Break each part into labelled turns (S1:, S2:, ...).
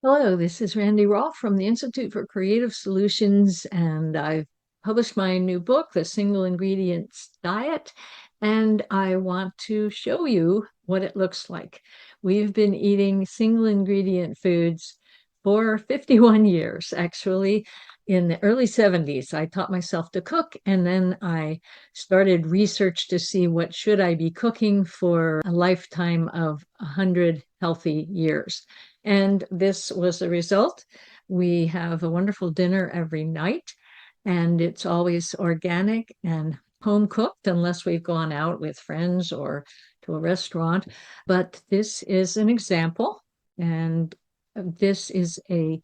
S1: Hello, this is Randy Rolfe from the Institute for Creative Solutions, and I've published my new book, The Single Ingredients Diet, and I want to show you what it looks like. We've been eating single ingredient foods for 51 years, actually. In the early 70s, I taught myself to cook, and then I started research to see what should I be cooking for a lifetime of 100 healthy years. And this was the result. We have a wonderful dinner every night, and it's always organic and home cooked, unless we've gone out with friends or to a restaurant. But this is an example, and this is a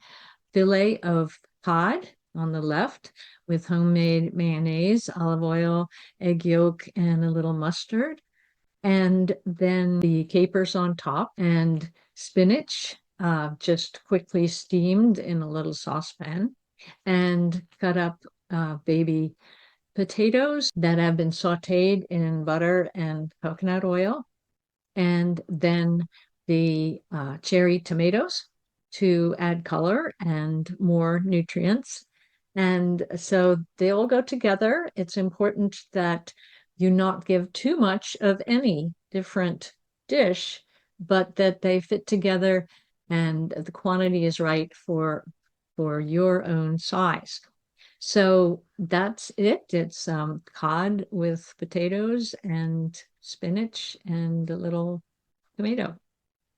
S1: fillet of cod on the left with homemade mayonnaise, olive oil, egg yolk, and a little mustard. And then the capers on top and spinach, just quickly steamed in a little saucepan, and cut up baby potatoes that have been sauteed in butter and coconut oil, and then the cherry tomatoes to add color and more nutrients. And so they all go together. It's important that you not give too much of any different dish, but that they fit together and the quantity is right for your own size. So that's it. It's cod with potatoes and spinach and a little tomato.